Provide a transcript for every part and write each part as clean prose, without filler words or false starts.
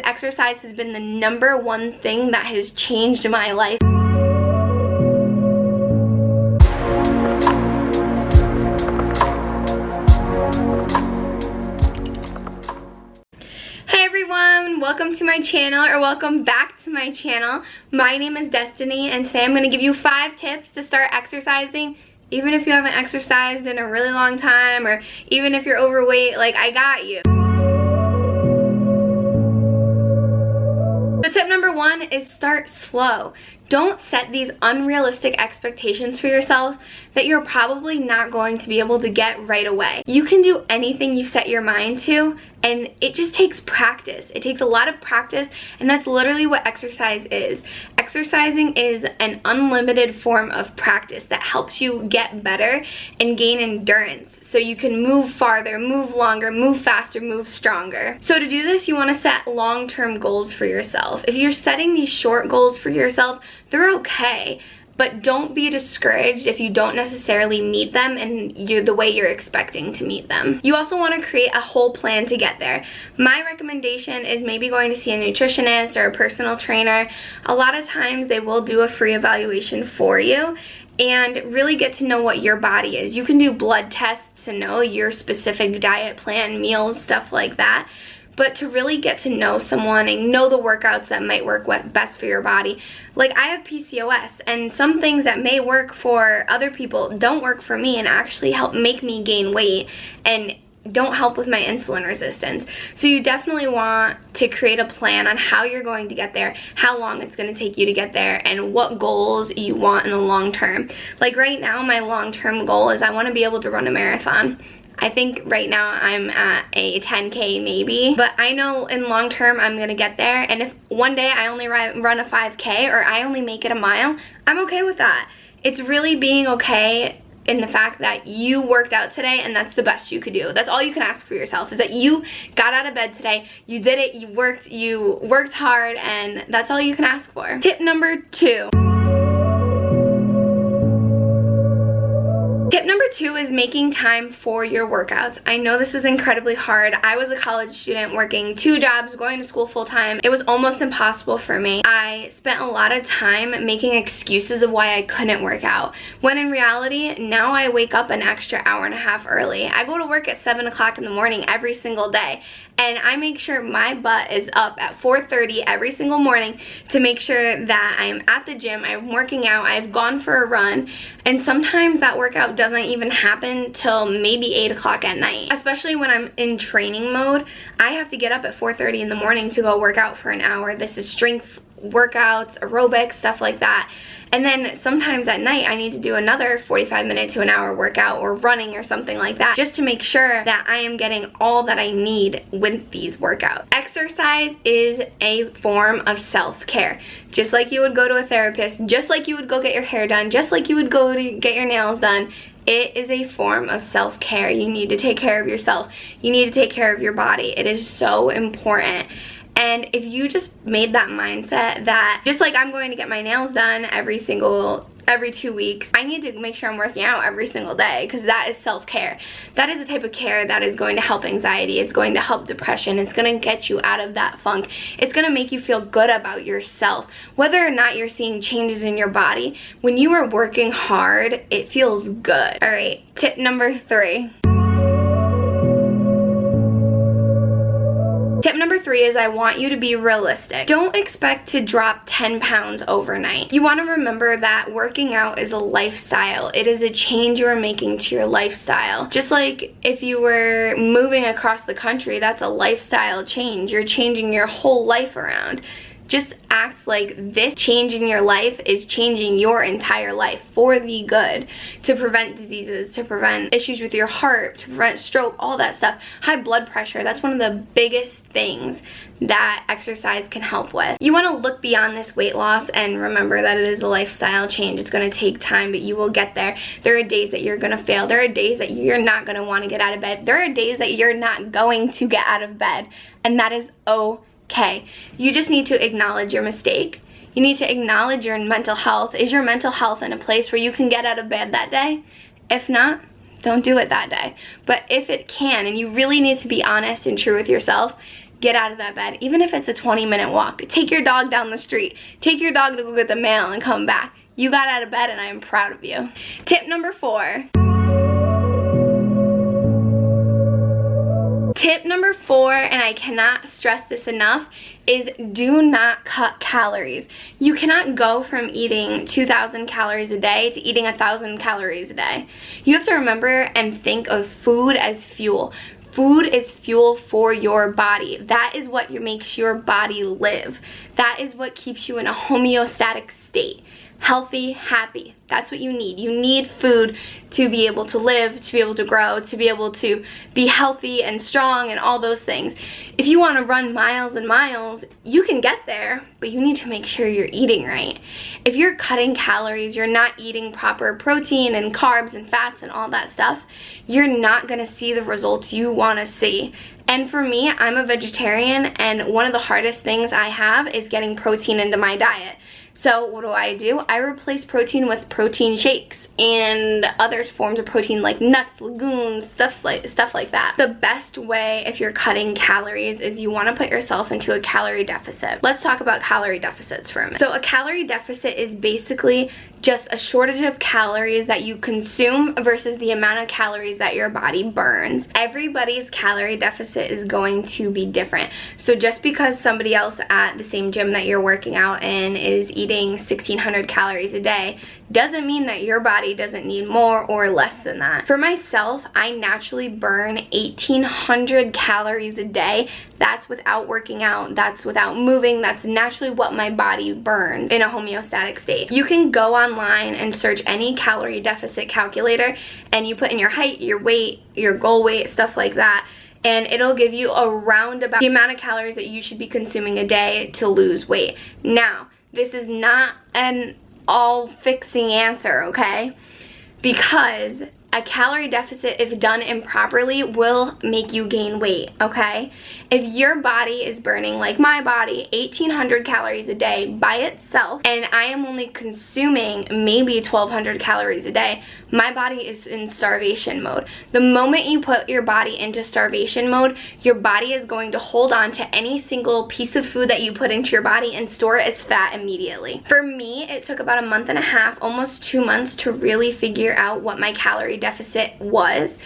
Exercise has been the #1 thing that has changed my life. Hey everyone, welcome to my channel, or welcome back to my channel. My name is Destiny, and today I'm going to give you 5 tips to start exercising. Even if you haven't exercised in a really long time, or even if you're overweight, like, I got you. So tip #1 is start slow. Don't set these unrealistic expectations for yourself that you're probably not going to be able to get right away. You can do anything you set your mind to, and it just takes practice. It takes a lot of practice, and that's literally what exercise is. Exercising is an unlimited form of practice that helps you get better and gain endurance, so you can move farther, move longer, move faster, move stronger. So to do this, you want to set long-term goals for yourself. If you're setting these short goals for yourself, they're okay, but don't be discouraged if you don't necessarily meet them and the way you're expecting to meet them. You also want to create a whole plan to get there. My recommendation is maybe going to see a nutritionist or a personal trainer. A lot of times they will do a free evaluation for you and really get to know what your body is. You can do blood tests to know your specific diet plan, meals, stuff like that. But to really get to know someone and know the workouts that might work best for your body. Like, I have PCOS, and some things that may work for other people don't work for me and actually help make me gain weight and don't help with my insulin resistance. So you definitely want to create a plan on how you're going to get there, how long it's going to take you to get there, and what goals you want in the long term. Like right now, my long-term goal is I want to be able to run a marathon. I think right now I'm at a 10K maybe, but I know in long term I'm gonna get there, and if one day I only run a 5K or I only make it a mile, I'm okay with that. It's really being okay in the fact that you worked out today, and that's the best you could do. That's all you can ask for yourself, is that you got out of bed today, you did it, you worked hard, and that's all you can ask for. Tip #2. Tip #2 is making time for your workouts. I know this is incredibly hard. I was a college student working 2 jobs, going to school full-time. It was almost impossible for me. I spent a lot of time making excuses of why I couldn't work out, when in reality, now I wake up an extra hour and a half early. I go to work at 7 o'clock in the morning every single day, and I make sure my butt is up at 4:30 every single morning to make sure that I'm at the gym, I'm working out, I've gone for a run, and sometimes that workout doesn't even happen till maybe 8 o'clock at night. Especially when I'm in training mode, I have to get up at 4:30 in the morning to go work out for an hour. This is strength workouts, aerobics, stuff like that. And then sometimes at night I need to do another 45-minute to an hour workout or running or something like that, just to make sure that I am getting all that I need with these workouts. Exercise is a form of self-care. Just like you would go to a therapist, just like you would go get your hair done, just like you would go to get your nails done, it is a form of self-care. You need to take care of yourself. You need to take care of your body. It is so important. And if you just made that mindset that just like I'm going to get my nails done every 2 weeks, I need to make sure I'm working out every single day, because that is self-care. That is a type of care that is going to help anxiety. It's going to help depression. It's going to get you out of that funk. It's going to make you feel good about yourself. Whether or not you're seeing changes in your body, when you are working hard, it feels good. All right, tip #3. Tip #3 is I want you to be realistic. Don't expect to drop 10 pounds overnight. You want to remember that working out is a lifestyle. It is a change you are making to your lifestyle. Just like if you were moving across the country, that's a lifestyle change. You're changing your whole life around. Just act like this change in your life is changing your entire life for the good, to prevent diseases, to prevent issues with your heart, to prevent stroke, all that stuff. High blood pressure, that's one of the biggest things that exercise can help with. You want to look beyond this weight loss and remember that it is a lifestyle change. It's going to take time, but you will get there. There are days that you're going to fail. There are days that you're not going to want to get out of bed. There are days that you're not going to get out of bed, and that is okay. You just need to acknowledge your mistake. You need to acknowledge your mental health. Is your mental health in a place where you can get out of bed that day? If not, don't do it that day. But if it can, and you really need to be honest and true with yourself, get out of that bed, even if it's a 20-minute walk. Take your dog down the street. Take your dog to go get the mail and come back. You got out of bed and I am proud of you. Tip number 4. Tip number 4, and I cannot stress this enough, is do not cut calories. You cannot go from eating 2,000 calories a day to eating 1,000 calories a day. You have to remember and think of food as fuel. Food is fuel for your body. That is what makes your body live. That is what keeps you in a homeostatic state. Healthy, happy. That's what you need. You need food to be able to live, to be able to grow, to be able to be healthy and strong and all those things. If you want to run miles and miles, you can get there, but you need to make sure you're eating right. If you're cutting calories, you're not eating proper protein and carbs and fats and all that stuff, you're not going to see the results you want to see. And for me, I'm a vegetarian, and one of the hardest things I have is getting protein into my diet. So what do? I replace protein with protein shakes and other forms of protein like nuts, legumes, stuff like that. The best way if you're cutting calories is you want to put yourself into a calorie deficit. Let's talk about calorie deficits for a minute. So a calorie deficit is basically just a shortage of calories that you consume versus the amount of calories that your body burns. Everybody's calorie deficit is going to be different. So just because somebody else at the same gym that you're working out in is eating 1,600 calories a day doesn't mean that your body doesn't need more or less than that. For myself, I naturally burn 1,800 calories a day. That's without working out, that's without moving, that's naturally what my body burns in a homeostatic state. You can go online and search any calorie deficit calculator and you put in your height, your weight, your goal weight, stuff like that, and it'll give you around about the amount of calories that you should be consuming a day to lose weight. Now, this is not an all-fixing answer, okay? Because a calorie deficit, if done improperly, will make you gain weight, okay? If your body is burning, like my body, 1,800 calories a day by itself, and I am only consuming maybe 1,200 calories a day, my body is in starvation mode. The moment you put your body into starvation mode, your body is going to hold on to any single piece of food that you put into your body and store it as fat immediately. For me, it took about a month and a half, almost 2 months, to really figure out what my calorie deficit was.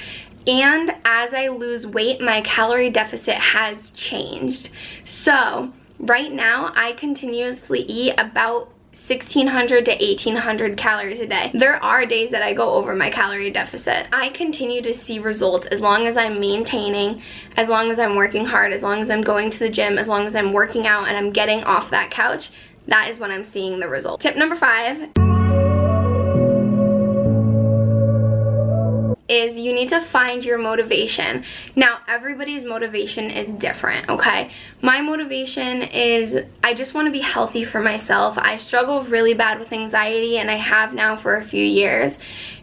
And as I lose weight, my calorie deficit has changed. So right now, I continuously eat about 1,600 to 1,800 calories a day. There are days that I go over my calorie deficit. I continue to see results as long as I'm maintaining, as long as I'm working hard, as long as I'm going to the gym, as long as I'm working out and I'm getting off that couch. That is when I'm seeing the results. Tip number 5 is you need to find your motivation. Now, everybody's motivation is different, okay? My motivation is I just want to be healthy for myself. I struggle really bad with anxiety, and I have now for a few years.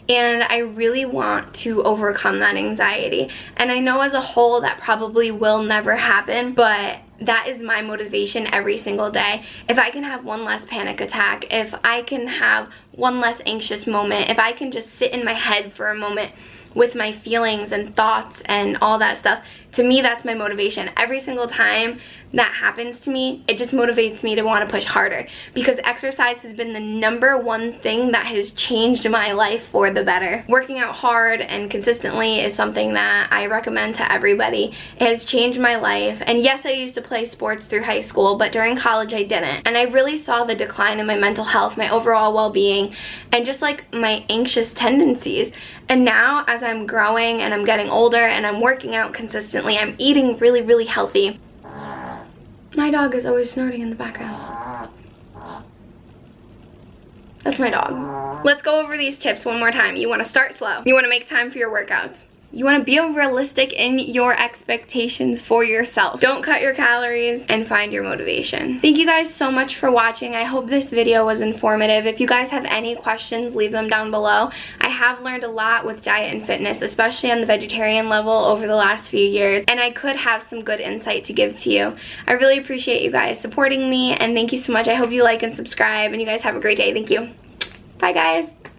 And I really want to overcome that anxiety. And I know as a whole that probably will never happen, but that is my motivation every single day. If I can have one less panic attack, if I can have one less anxious moment, if I can just sit in my head for a moment with my feelings and thoughts and all that stuff, to me that's my motivation. Every single time that happens to me, it just motivates me to want to push harder, because exercise has been the #1 thing that has changed my life for the better. Working out hard and consistently is something that I recommend to everybody. It has changed my life. And yes, I used to play sports through high school, but during college I didn't. And I really saw the decline in my mental health, my overall well-being, and just like my anxious tendencies. And now as I'm growing and I'm getting older and I'm working out consistently, I'm eating really, really healthy. My dog is always snorting in the background. That's my dog. Let's go over these tips one more time. You want to start slow. You want to make time for your workouts. You want to be realistic in your expectations for yourself. Don't cut your calories and find your motivation. Thank you guys so much for watching. I hope this video was informative. If you guys have any questions, leave them down below. I have learned a lot with diet and fitness, especially on the vegetarian level over the last few years, and I could have some good insight to give to you. I really appreciate you guys supporting me, and thank you so much. I hope you like and subscribe, and you guys have a great day. Thank you. Bye, guys.